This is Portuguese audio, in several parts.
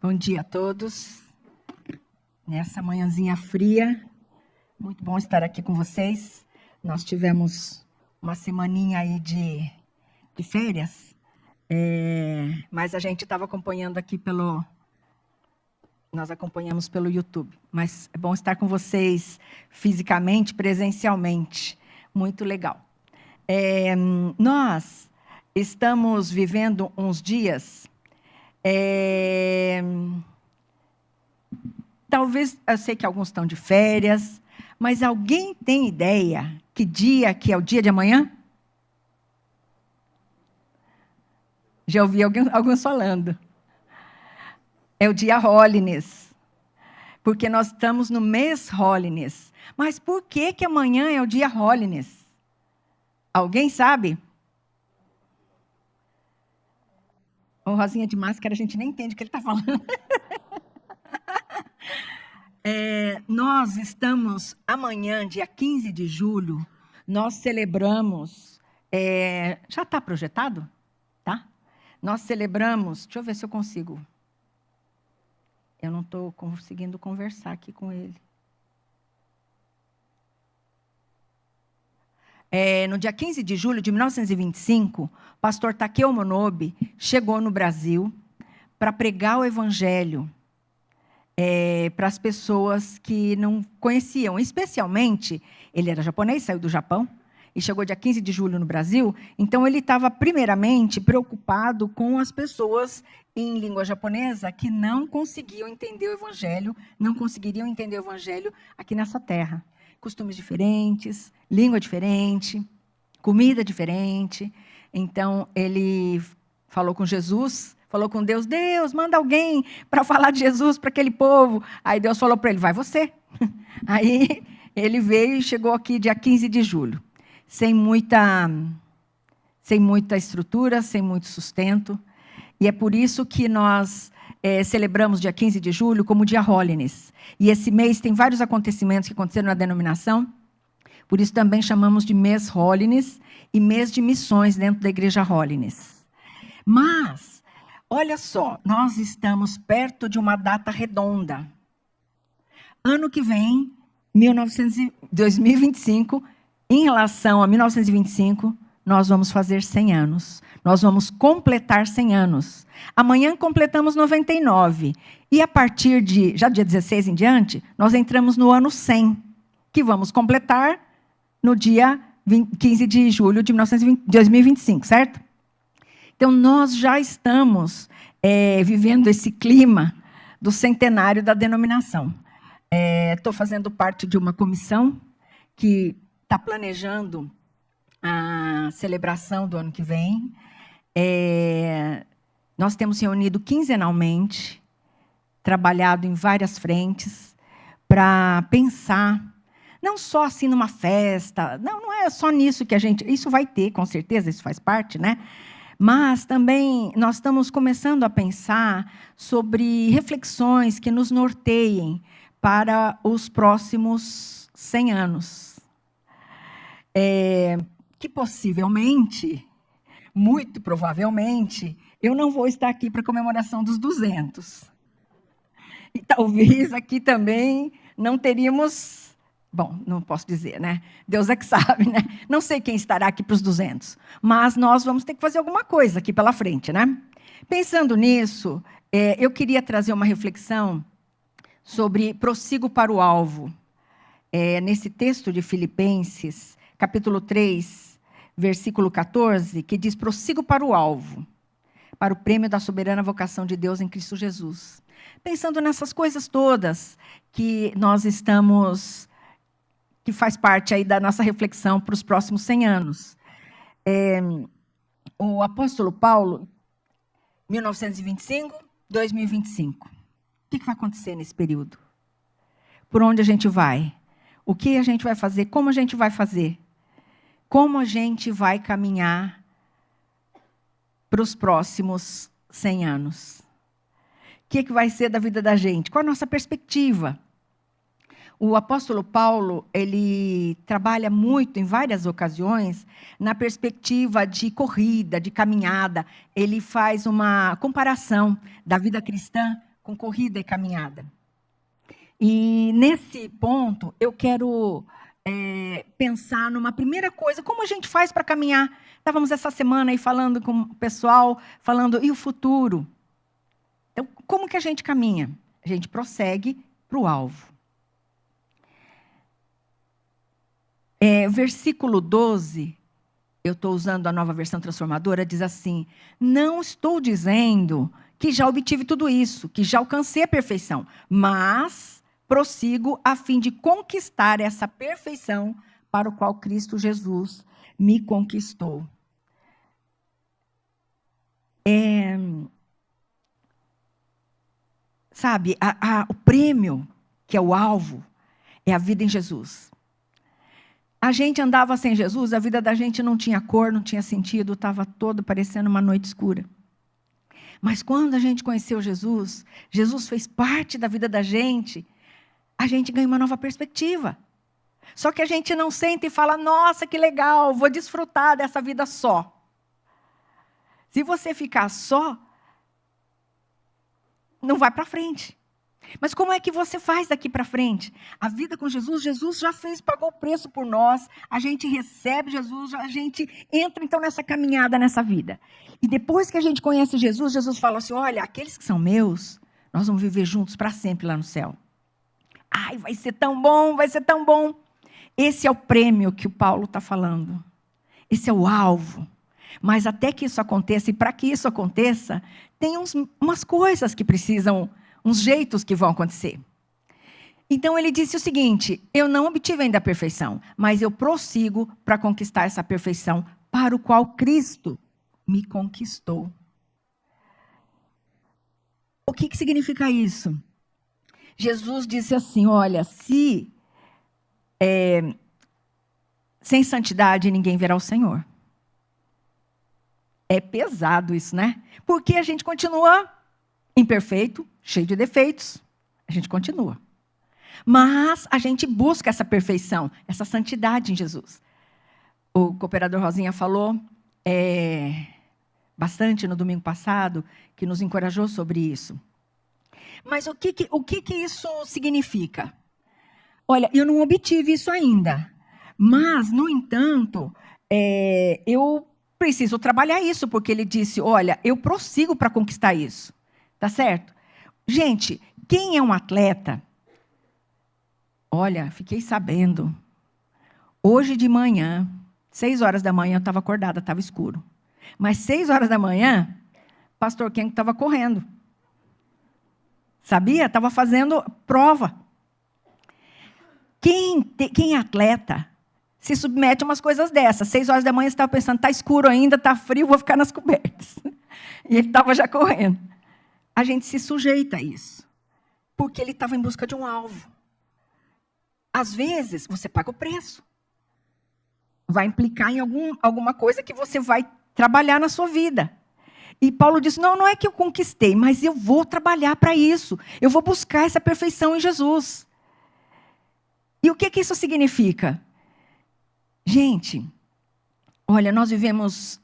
Bom dia a todos. Nessa manhãzinha fria, muito bom estar aqui com vocês. Nós tivemos uma semaninha aí de férias, mas a gente estava acompanhando aqui nós acompanhamos pelo YouTube. Mas é bom estar com vocês fisicamente, presencialmente. Muito legal. Nós estamos vivendo uns dias... Talvez, eu sei que alguns estão de férias, mas alguém tem ideia que dia que é o dia de amanhã? Já ouvi alguns falando. É o dia Holiness, porque nós estamos no mês Holiness. Mas por que amanhã é o dia Holiness? Alguém sabe? O Rosinha de máscara, a gente nem entende o que ele está falando. Nós estamos, amanhã, dia 15 de julho, nós celebramos... já está projetado? Tá? Nós celebramos... Deixa eu ver se eu consigo. Eu não estou conseguindo conversar aqui com ele. No dia 15 de julho de 1925, o pastor Takeo Monobe chegou no Brasil para pregar o evangelho para as pessoas que não conheciam. Especialmente, ele era japonês, saiu do Japão, e chegou dia 15 de julho no Brasil, então ele estava, primeiramente, preocupado com as pessoas em língua japonesa que não conseguiam entender o evangelho, não conseguiriam entender o evangelho aqui nessa terra. Costumes diferentes, língua diferente, comida diferente. Então, ele falou com Jesus, falou com Deus, Deus, manda alguém para falar de Jesus para aquele povo. Aí Deus falou para ele, vai você. Aí ele veio e chegou aqui dia 15 de julho, sem muita estrutura, sem muito sustento. E é por isso que nós celebramos dia 15 de julho como dia Holiness. E esse mês tem vários acontecimentos que aconteceram na denominação, por isso também chamamos de mês Holiness e mês de missões dentro da igreja Holiness. Mas, olha só, nós estamos perto de uma data redonda. Ano que vem, 2025, em relação a 1925, nós vamos fazer 100 anos. Nós vamos completar 100 anos. Amanhã completamos 99. E a partir de, já dia 16 em diante, nós entramos no ano 100, que vamos completar no dia 15 de julho de 2025, certo? Então, nós já estamos vivendo esse clima do centenário da denominação. Estou fazendo parte de uma comissão que está planejando a celebração do ano que vem. Nós temos reunido quinzenalmente, trabalhado em várias frentes, para pensar, não só assim numa festa, não é só nisso que a gente... Isso vai ter, com certeza, isso faz parte, né? Mas também nós estamos começando a pensar sobre reflexões que nos norteiem para os próximos 100 anos. Que possivelmente, muito provavelmente, eu não vou estar aqui para a comemoração dos 200. E talvez aqui também não teríamos... Bom, não posso dizer, né? Deus é que sabe, né? Não sei quem estará aqui para os 200, mas nós vamos ter que fazer alguma coisa aqui pela frente, né? Pensando nisso, eu queria trazer uma reflexão sobre prossigo para o alvo. Nesse texto de Filipenses, capítulo 3, versículo 14, que diz, prossigo para o alvo, para o prêmio da soberana vocação de Deus em Cristo Jesus. Pensando nessas coisas todas que nós estamos... que faz parte aí da nossa reflexão para os próximos 100 anos. O apóstolo Paulo, 1925, 2025. O que vai acontecer nesse período? Por onde a gente vai? O que a gente vai fazer? Como a gente vai fazer? Como a gente vai caminhar para os próximos 100 anos? O que vai ser da vida da gente? Qual a nossa perspectiva? O apóstolo Paulo, ele trabalha muito, em várias ocasiões, na perspectiva de corrida, de caminhada. Ele faz uma comparação da vida cristã com corrida e caminhada. E nesse ponto, eu quero pensar numa primeira coisa, como a gente faz para caminhar? Estávamos essa semana aí falando com o pessoal, falando, e o futuro? Então, como que a gente caminha? A gente prossegue para o alvo. Versículo 12, eu estou usando a Nova Versão Transformadora, diz assim: não estou dizendo que já obtive tudo isso, que já alcancei a perfeição, mas prossigo a fim de conquistar essa perfeição para o qual Cristo Jesus me conquistou. Sabe, o prêmio, que é o alvo, é a vida em Jesus. A gente andava sem Jesus, a vida da gente não tinha cor, não tinha sentido, estava todo parecendo uma noite escura. Mas quando a gente conheceu Jesus, Jesus fez parte da vida da gente, a gente ganha uma nova perspectiva. Só que a gente não senta e fala, nossa, que legal, vou desfrutar dessa vida só. Se você ficar só, não vai para frente. Mas como é que você faz daqui para frente? A vida com Jesus, Jesus já pagou o preço por nós, a gente recebe Jesus, a gente entra então nessa caminhada, nessa vida. E depois que a gente conhece Jesus, Jesus fala assim, olha, aqueles que são meus, nós vamos viver juntos para sempre lá no céu. Ai, vai ser tão bom, vai ser tão bom. Esse é o prêmio que o Paulo está falando. Esse é o alvo. Mas até que isso aconteça, e para que isso aconteça, tem umas coisas que precisam, uns jeitos que vão acontecer. Então ele disse o seguinte, eu não obtive ainda a perfeição, mas eu prossigo para conquistar essa perfeição para o qual Cristo me conquistou. O que significa isso? Jesus disse assim, olha, sem santidade ninguém verá o Senhor. É pesado isso, né? Porque a gente continua imperfeito, cheio de defeitos. A gente continua. Mas a gente busca essa perfeição, essa santidade em Jesus. O cooperador Rosinha falou bastante no domingo passado, que nos encorajou sobre isso. Mas o que isso significa? Olha, eu não obtive isso ainda. Mas, no entanto, eu preciso trabalhar isso, porque ele disse, olha, eu prossigo para conquistar isso. Tá certo? Gente, quem é um atleta? Olha, fiquei sabendo. Hoje de manhã, 6 horas da manhã, eu estava acordada, estava escuro. Mas 6 horas da manhã, pastor Ken estava correndo. Sabia? Estava fazendo prova. Quem é atleta se submete a umas coisas dessas. 6 horas da manhã, você estava pensando, está escuro ainda, está frio, vou ficar nas cobertas. E ele estava já correndo. A gente se sujeita a isso. Porque ele estava em busca de um alvo. Às vezes, você paga o preço. Vai implicar em alguma coisa que você vai trabalhar na sua vida. E Paulo disse, não é que eu conquistei, mas eu vou trabalhar para isso. Eu vou buscar essa perfeição em Jesus. E o que isso significa? Gente, olha, nós vivemos...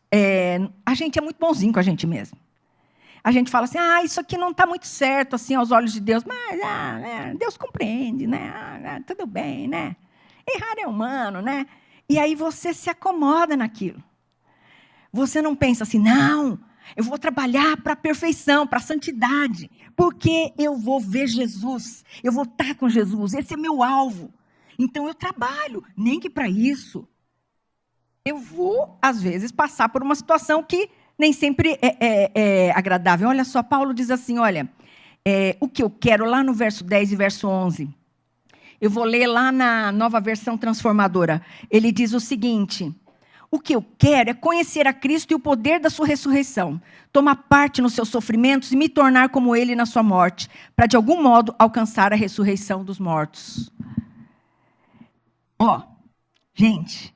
a gente é muito bonzinho com a gente mesmo. A gente fala assim, isso aqui não está muito certo assim, aos olhos de Deus, mas Deus compreende, né? Tudo bem, né? Errar é humano, né? E aí você se acomoda naquilo. Você não pensa assim, não, eu vou trabalhar para a perfeição, para a santidade, porque eu vou ver Jesus, eu vou estar com Jesus, esse é meu alvo. Então eu trabalho, nem que para isso eu vou, às vezes, passar por uma situação que nem sempre é agradável. Olha só, Paulo diz assim, olha, o que eu quero, lá no verso 10 e verso 11, eu vou ler lá na Nova Versão Transformadora, ele diz o seguinte, o que eu quero é conhecer a Cristo e o poder da sua ressurreição, tomar parte nos seus sofrimentos e me tornar como ele na sua morte, para de algum modo alcançar a ressurreição dos mortos. Gente,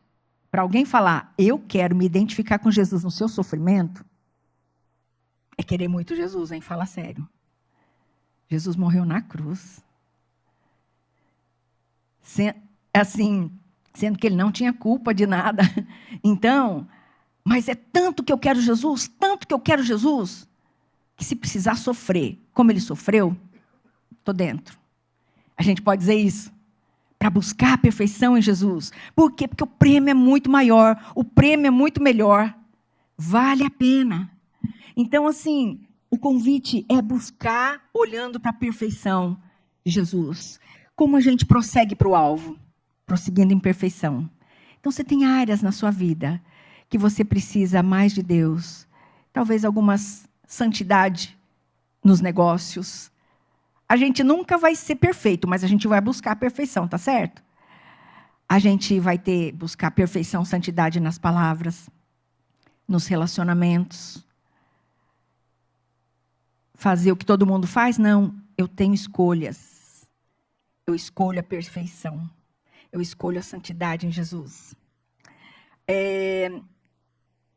para alguém falar, eu quero me identificar com Jesus no seu sofrimento, é querer muito Jesus, hein? Fala sério. Jesus morreu na cruz. Sendo que ele não tinha culpa de nada. Então, mas é tanto que eu quero Jesus, que se precisar sofrer, como ele sofreu, estou dentro. A gente pode dizer isso. Para buscar a perfeição em Jesus. Por quê? Porque o prêmio é muito maior, o prêmio é muito melhor. Vale a pena. Então, assim, o convite é buscar olhando para a perfeição de Jesus. Como a gente prossegue para o alvo? Prosseguindo em perfeição. Então, você tem áreas na sua vida que você precisa mais de Deus. Talvez algumas santidade nos negócios. A gente nunca vai ser perfeito, mas a gente vai buscar a perfeição, tá certo? A gente vai buscar perfeição, santidade nas palavras, nos relacionamentos. Fazer o que todo mundo faz? Não, eu tenho escolhas. Eu escolho a perfeição. Eu escolho a santidade em Jesus.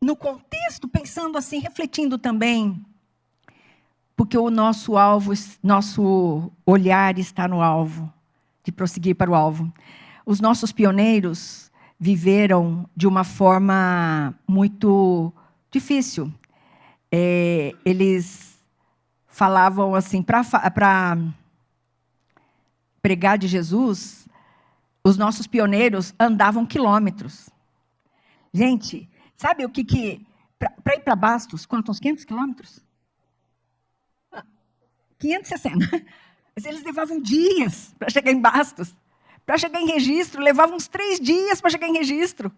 No contexto, pensando assim, refletindo também, porque o nosso alvo, nosso olhar está no alvo, de prosseguir para o alvo. Os nossos pioneiros viveram de uma forma muito difícil. Eles falavam assim, para pregar de Jesus, os nossos pioneiros andavam quilômetros. Gente, sabe o que para ir para Bastos, quantos? 500 quilômetros? 560. Mas eles levavam dias para chegar em Bastos. Para chegar em Registro, levavam uns 3 dias para chegar em Registro.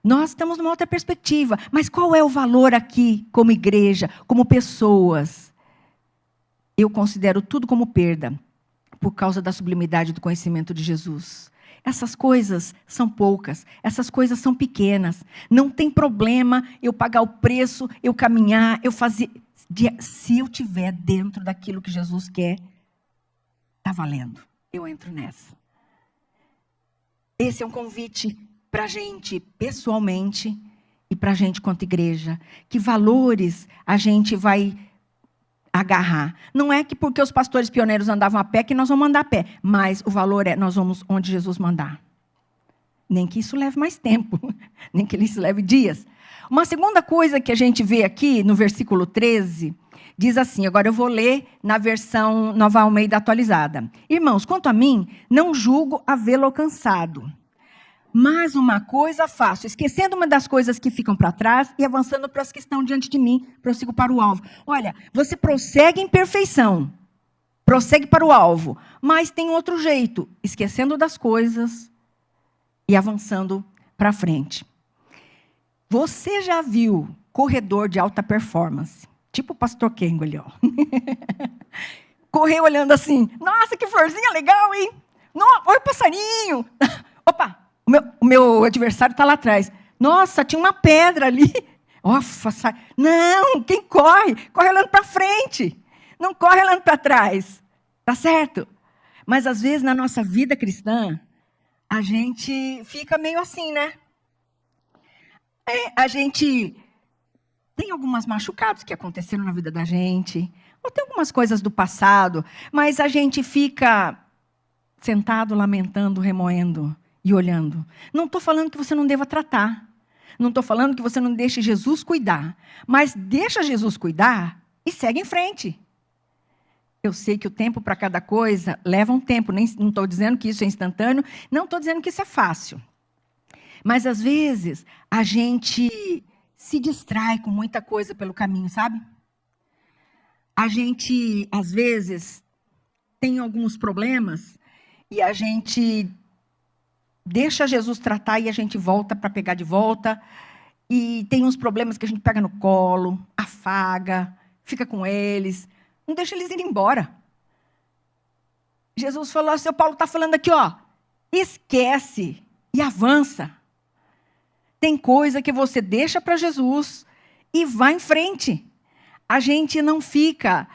Nós estamos numa outra perspectiva. Mas qual é o valor aqui, como igreja, como pessoas? Eu considero tudo como perda, por causa da sublimidade do conhecimento de Jesus. Essas coisas são poucas, essas coisas são pequenas. Não tem problema eu pagar o preço, eu caminhar, eu fazer. Se eu estiver dentro daquilo que Jesus quer, está valendo. Eu entro nessa. Esse é um convite para a gente, pessoalmente, e para a gente quanto igreja. Que valores a gente vai agarrar. Não é que porque os pastores pioneiros andavam a pé, que nós vamos andar a pé. Mas o valor é, nós vamos onde Jesus mandar. Nem que isso leve mais tempo. Nem que isso leve dias. Uma segunda coisa que a gente vê aqui, no versículo 13, diz assim, agora eu vou ler na versão Nova Almeida atualizada. Irmãos, quanto a mim, não julgo havê-lo alcançado. Mas uma coisa faço, esquecendo uma das coisas que ficam para trás e avançando para as que estão diante de mim, prossigo para o alvo. Olha, você prossegue em perfeição, prossegue para o alvo, mas tem outro jeito, esquecendo das coisas e avançando para frente. Você já viu corredor de alta performance? Tipo o pastor Kengo ali, ó. Correu olhando assim, nossa, que florzinha legal, hein? Olha o passarinho. Opa! O meu adversário está lá atrás. Nossa, tinha uma pedra ali. Nossa, sai. Não, quem corre? Corre olhando para frente. Não corre olhando para trás. Tá certo? Mas, às vezes, na nossa vida cristã, a gente fica meio assim, né? A gente tem alguns machucados que aconteceram na vida da gente. Ou tem algumas coisas do passado. Mas a gente fica sentado, lamentando, remoendo. E olhando. Não estou falando que você não deva tratar. Não estou falando que você não deixe Jesus cuidar. Mas deixa Jesus cuidar e segue em frente. Eu sei que o tempo para cada coisa leva um tempo. Não estou dizendo que isso é instantâneo. Não estou dizendo que isso é fácil. Mas, às vezes, a gente se distrai com muita coisa pelo caminho, sabe? A gente, às vezes, tem alguns problemas e a gente deixa Jesus tratar e a gente volta para pegar de volta. E tem uns problemas que a gente pega no colo, afaga, fica com eles. Não deixa eles irem embora. Jesus falou, seu Paulo está falando aqui, ó. Esquece e avança. Tem coisa que você deixa para Jesus e vai em frente. A gente não fica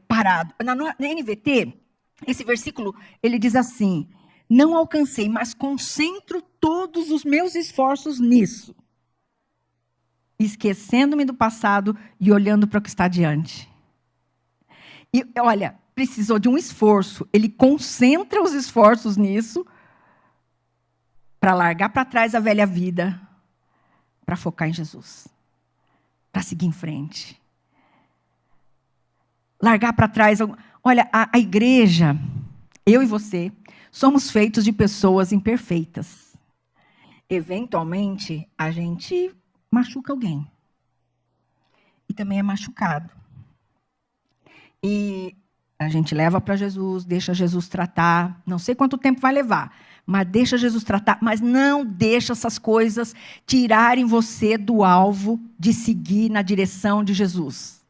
parado. Na NVT, esse versículo, ele diz assim, não alcancei, mas concentro todos os meus esforços nisso. Esquecendo-me do passado e olhando para o que está adiante. E, olha, precisou de um esforço. Ele concentra os esforços nisso para largar para trás a velha vida, para focar em Jesus, para seguir em frente. largar para trás. Olha, a igreja, eu e você, somos feitos de pessoas imperfeitas. Eventualmente, a gente machuca alguém. E também é machucado. E a gente leva para Jesus, deixa Jesus tratar. Não sei quanto tempo vai levar, mas deixa Jesus tratar. Mas não deixa essas coisas tirarem você do alvo de seguir na direção de Jesus.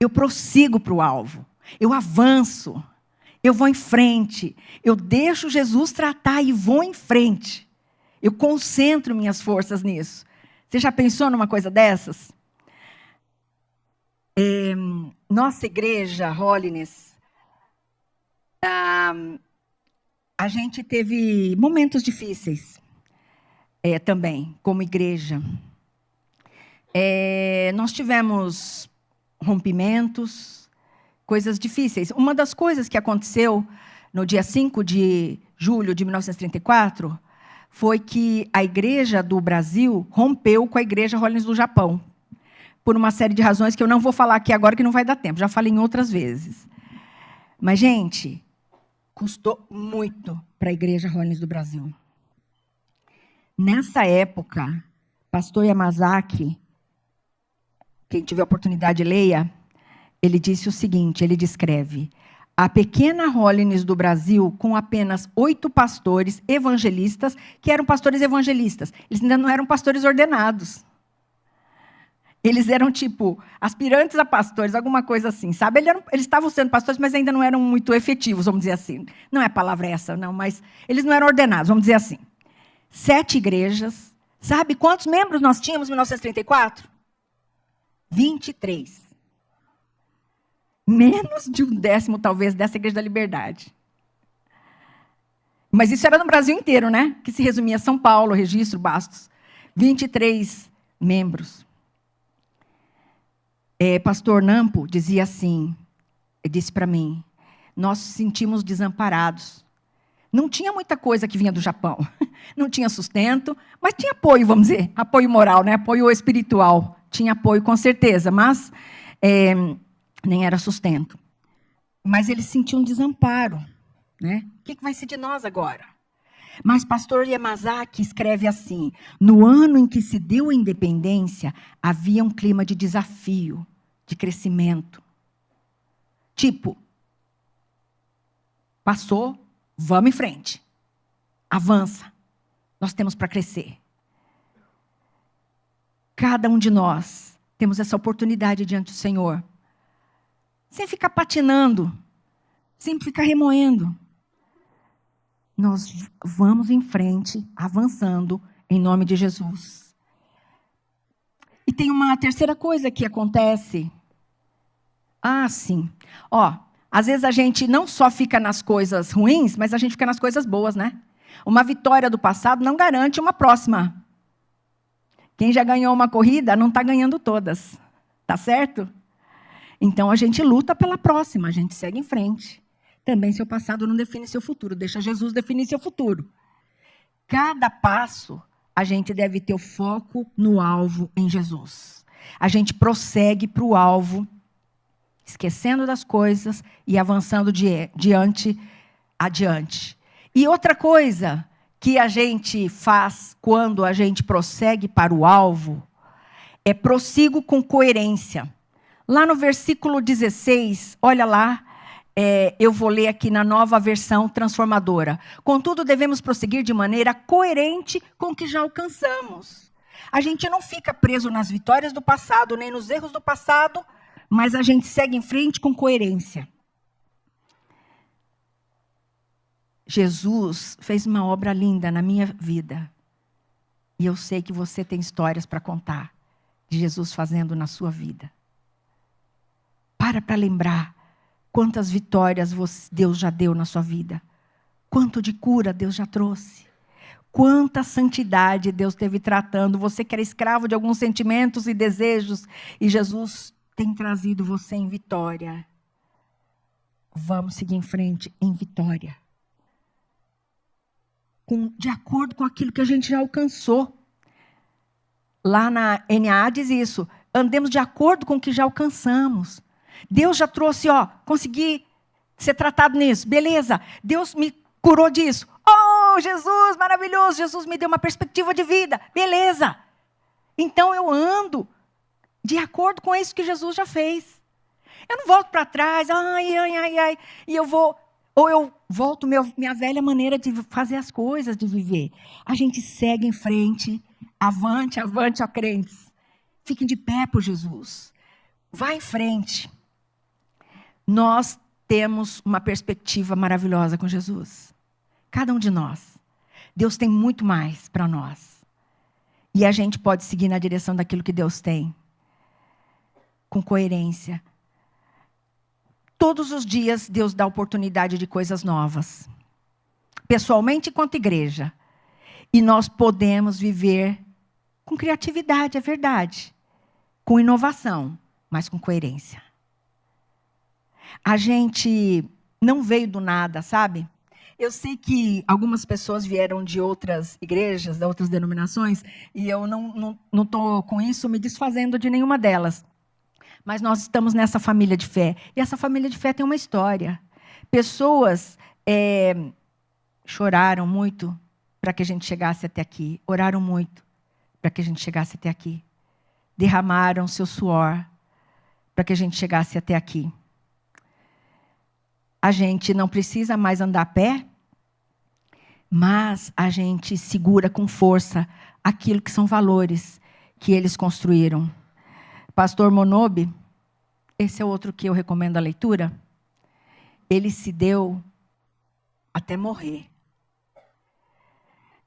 Eu prossigo para o alvo. Eu avanço. Eu vou em frente. Eu deixo Jesus tratar e vou em frente. Eu concentro minhas forças nisso. Você já pensou numa coisa dessas? Nossa igreja, Holiness, a gente teve momentos difíceis também, como igreja. Nós tivemos rompimentos, coisas difíceis. Uma das coisas que aconteceu no dia 5 de julho de 1934 foi que a igreja do Brasil rompeu com a igreja Holiness do Japão, por uma série de razões que eu não vou falar aqui agora, que não vai dar tempo. Já falei em outras vezes. Mas, gente, custou muito para a igreja Holiness do Brasil. Nessa época, pastor Yamazaki, quem tiver oportunidade, leia, ele disse o seguinte, ele descreve: a pequena Holiness do Brasil, com apenas 8 pastores evangelistas, que eram pastores evangelistas. Eles ainda não eram pastores ordenados. Eles eram, tipo, aspirantes a pastores, alguma coisa assim, sabe? Eles estavam sendo pastores, mas ainda não eram muito efetivos, vamos dizer assim. Não é a palavra essa, não, mas eles não eram ordenados, vamos dizer assim. 7 igrejas. Sabe quantos membros nós tínhamos em 1934? 23. Menos de 1/10, talvez, dessa Igreja da Liberdade. Mas isso era no Brasil inteiro, né? Que se resumia São Paulo, Registro, Bastos. 23 membros. Pastor Nampo dizia assim, disse para mim, nós nos sentimos desamparados. Não tinha muita coisa que vinha do Japão. Não tinha sustento, mas tinha apoio, vamos dizer, apoio moral, né? Apoio espiritual. Tinha apoio, com certeza, mas nem era sustento. Mas eles sentiam um desamparo. Né? O que vai ser de nós agora? Mas pastor Yamazaki escreve assim, no ano em que se deu a independência, havia um clima de desafio, de crescimento. Tipo, passou, vamos em frente. Avança. Nós temos para crescer. Cada um de nós temos essa oportunidade diante do Senhor. Sem ficar patinando, sem ficar remoendo. Nós vamos em frente, avançando, em nome de Jesus. E tem uma terceira coisa que acontece. Sim. Às vezes a gente não só fica nas coisas ruins, mas a gente fica nas coisas boas, né? Uma vitória do passado não garante uma próxima. Quem já ganhou uma corrida não está ganhando todas. Tá certo? Então a gente luta pela próxima, a gente segue em frente. Também seu passado não define seu futuro, deixa Jesus definir seu futuro. Cada passo, a gente deve ter o foco no alvo em Jesus. A gente prossegue para o alvo, esquecendo das coisas e avançando adiante. E outra coisa que a gente faz quando a gente prossegue para o alvo, é prossigo com coerência. Lá no versículo 16, olha lá, eu vou ler aqui na nova versão transformadora. Contudo, devemos prosseguir de maneira coerente com o que já alcançamos. A gente não fica preso nas vitórias do passado, nem nos erros do passado, mas a gente segue em frente com coerência. Jesus fez uma obra linda na minha vida. E eu sei que você tem histórias para contar de Jesus fazendo na sua vida. Para lembrar quantas vitórias Deus já deu na sua vida. Quanto de cura Deus já trouxe. Quanta santidade Deus teve tratando. Você que era escravo de alguns sentimentos e desejos. E Jesus tem trazido você em vitória. Vamos seguir em frente em vitória. De acordo com aquilo que a gente já alcançou. Lá na NA diz isso. Andemos de acordo com o que já alcançamos. Deus já trouxe, consegui ser tratado nisso. Beleza. Deus me curou disso. Oh, Jesus, maravilhoso. Jesus me deu uma perspectiva de vida. Beleza. Então eu ando de acordo com isso que Jesus já fez. Eu não volto para trás. E eu vou... Ou eu volto minha velha maneira de fazer as coisas, de viver. A gente segue em frente. Avante, avante, ó crentes. Fiquem de pé por Jesus. Vá em frente. Nós temos uma perspectiva maravilhosa com Jesus. Cada um de nós. Deus tem muito mais para nós. E a gente pode seguir na direção daquilo que Deus tem. Com coerência. Todos os dias, Deus dá oportunidade de coisas novas. Pessoalmente, quanto igreja. E nós podemos viver com criatividade, é verdade. Com inovação, mas com coerência. A gente não veio do nada, sabe? Eu sei que algumas pessoas vieram de outras igrejas, de outras denominações, e eu não estou com isso me desfazendo de nenhuma delas. Mas nós estamos nessa família de fé. E essa família de fé tem uma história. Pessoas choraram muito para que a gente chegasse até aqui. Oraram muito para que a gente chegasse até aqui. Derramaram seu suor para que a gente chegasse até aqui. A gente não precisa mais andar a pé, mas a gente segura com força aquilo que são valores que eles construíram. Pastor Monobi, esse é outro que eu recomendo a leitura. Ele se deu até morrer.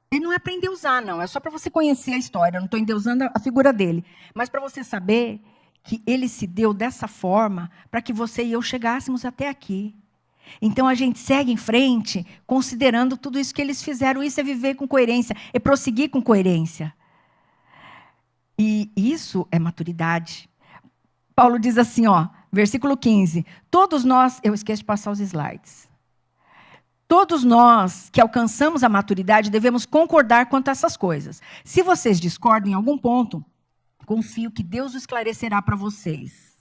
Ele não é para endeusar, não. É só para você conhecer a história. Eu não estou endeusando a figura dele. Mas para você saber que ele se deu dessa forma para que você e eu chegássemos até aqui. Então, a gente segue em frente considerando tudo isso que eles fizeram. Isso é viver com coerência, é prosseguir com coerência. E isso é maturidade. Paulo diz assim, versículo 15. Todos nós... Eu esqueço de passar os slides. Todos nós que alcançamos a maturidade devemos concordar quanto a essas coisas. Se vocês discordam em algum ponto, confio que Deus o esclarecerá para vocês.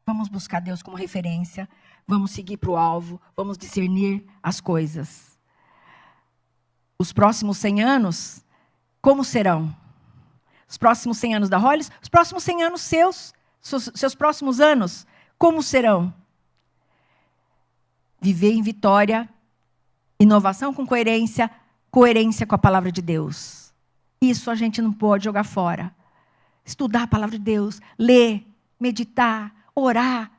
Vamos buscar Deus como referência. Vamos seguir para o alvo. Vamos discernir as coisas. Os próximos 100 anos, como serão? Os próximos 100 anos da Hollis, os próximos 100 anos seus próximos anos, como serão? Viver em vitória, inovação com coerência, coerência com a palavra de Deus. Isso a gente não pode jogar fora. Estudar a palavra de Deus, ler, meditar, orar,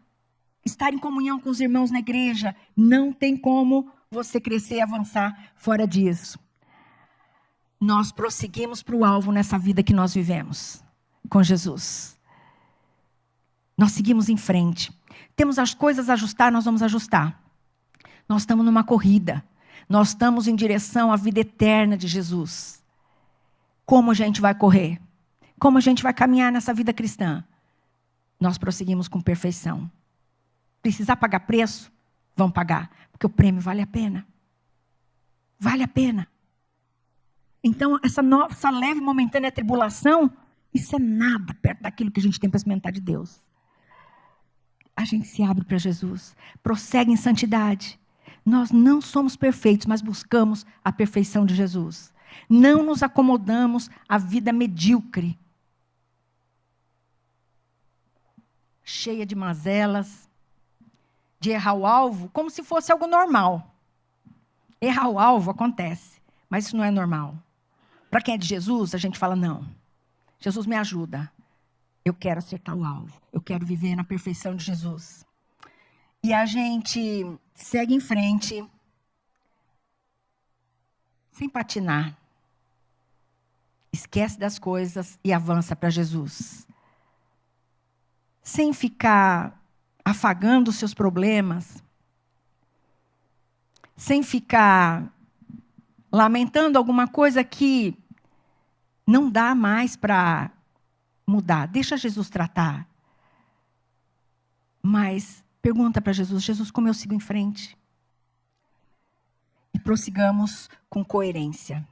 estar em comunhão com os irmãos na igreja. Não tem como você crescer e avançar fora disso. Nós prosseguimos para o alvo nessa vida que nós vivemos com Jesus. Nós seguimos em frente. Temos as coisas a ajustar, nós vamos ajustar. Nós estamos numa corrida. Nós estamos em direção à vida eterna de Jesus. Como a gente vai correr? Como a gente vai caminhar nessa vida cristã? Nós prosseguimos com perfeição. Precisar pagar preço? Vamos pagar. Porque o prêmio vale a pena. Vale a pena. Então, essa nossa leve e momentânea tribulação, isso é nada perto daquilo que a gente tem para experimentar de Deus. A gente se abre para Jesus, prossegue em santidade. Nós não somos perfeitos, mas buscamos a perfeição de Jesus. Não nos acomodamos à vida medíocre, cheia de mazelas, de errar o alvo, como se fosse algo normal. Errar o alvo acontece, mas isso não é normal. Para quem é de Jesus, a gente fala, não, Jesus me ajuda. Eu quero acertar o alvo. Eu quero viver na perfeição de Jesus. E a gente segue em frente, sem patinar. Esquece das coisas e avança para Jesus. Sem ficar afagando os seus problemas. Sem ficar lamentando alguma coisa que não dá mais para mudar. Deixa Jesus tratar. Mas pergunta para Jesus, Jesus, como eu sigo em frente? E prossigamos com coerência.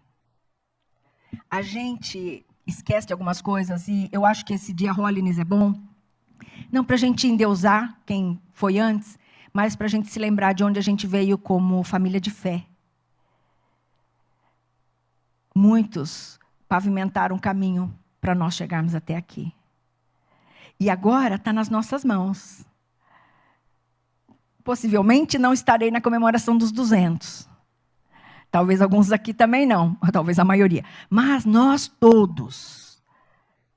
A gente esquece de algumas coisas e eu acho que esse dia Holiness é bom, Não para a gente endeusar quem foi antes, mas para a gente se lembrar de onde a gente veio como família de fé. Muitos pavimentaram um caminho para nós chegarmos até aqui. E agora está nas nossas mãos. Possivelmente não estarei na comemoração dos 200. Talvez alguns aqui também não, talvez a maioria. Mas nós todos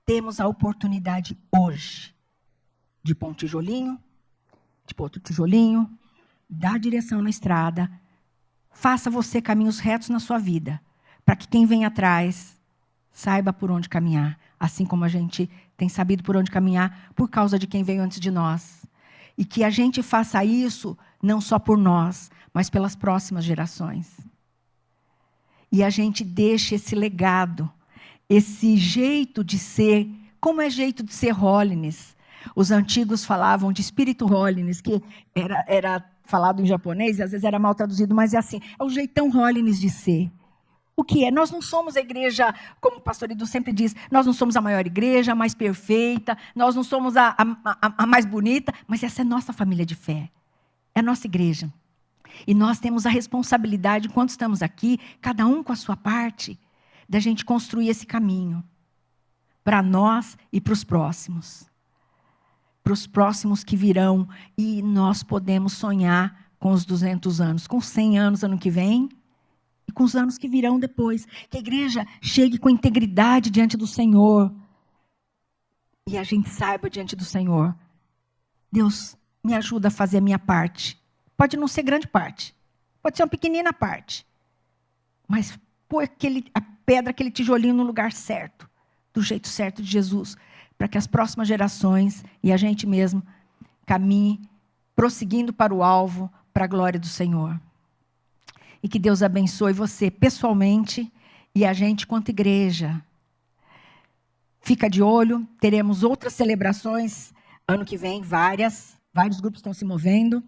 temos a oportunidade hoje de pôr um tijolinho, de pôr outro tijolinho, dar direção na estrada. Faça você caminhos retos na sua vida, para que quem vem atrás saiba por onde caminhar, assim como a gente tem sabido por onde caminhar por causa de quem veio antes de nós. E que a gente faça isso não só por nós, mas pelas próximas gerações. E a gente deixe esse legado, esse jeito de ser, como é jeito de ser holiness. Os antigos falavam de espírito holiness, que era falado em japonês, e às vezes era mal traduzido, mas é assim, é o jeitão holiness de ser. O que é? Nós não somos a igreja, como o pastor Edu sempre diz, nós não somos a maior igreja, a mais perfeita, nós não somos a mais bonita, mas essa é nossa família de fé, é a nossa igreja. E nós temos a responsabilidade, enquanto estamos aqui, cada um com a sua parte, da gente construir esse caminho, para nós e para os próximos. Para os próximos que virão, e nós podemos sonhar com os 200 anos, com 100 anos ano que vem, e com os anos que virão depois. Que a igreja chegue com integridade diante do Senhor. E a gente saiba diante do Senhor. Deus, me ajuda a fazer a minha parte. Pode não ser grande parte. Pode ser uma pequenina parte. Mas pôr a pedra, aquele tijolinho no lugar certo. Do jeito certo de Jesus. Para que as próximas gerações e a gente mesmo caminhe prosseguindo para o alvo, para a glória do Senhor. E que Deus abençoe você pessoalmente e a gente quanto igreja. Fica de olho, teremos outras celebrações ano que vem, vários grupos estão se movendo.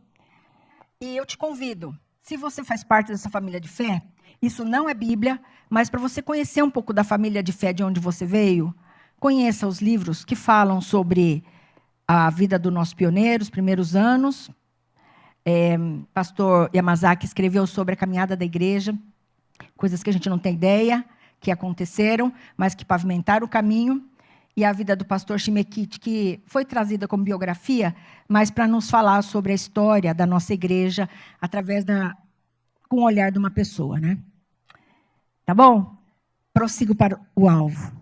E eu te convido, se você faz parte dessa família de fé, isso não é Bíblia, mas para você conhecer um pouco da família de fé de onde você veio, conheça os livros que falam sobre a vida do nosso pioneiro, os primeiros anos. Pastor Yamazaki escreveu sobre a caminhada da igreja, coisas que a gente não tem ideia que aconteceram, mas que pavimentaram o caminho. E a vida do pastor Shimekit, que foi trazida como biografia, mas para nos falar sobre a história da nossa igreja, com o olhar de uma pessoa, né? Tá bom? Prossigo para o alvo.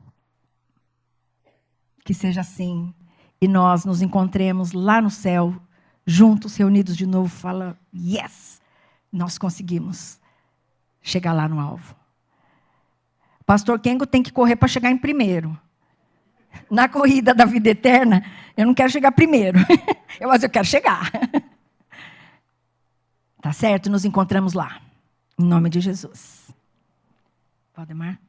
Que seja assim, e nós nos encontremos lá no céu, juntos, reunidos de novo, fala, yes, nós conseguimos chegar lá no alvo. O pastor Kengo tem que correr para chegar em primeiro. Na corrida da vida eterna, eu não quero chegar primeiro, mas eu quero chegar. Tá certo? Nos encontramos lá, em nome de Jesus. Valdemar?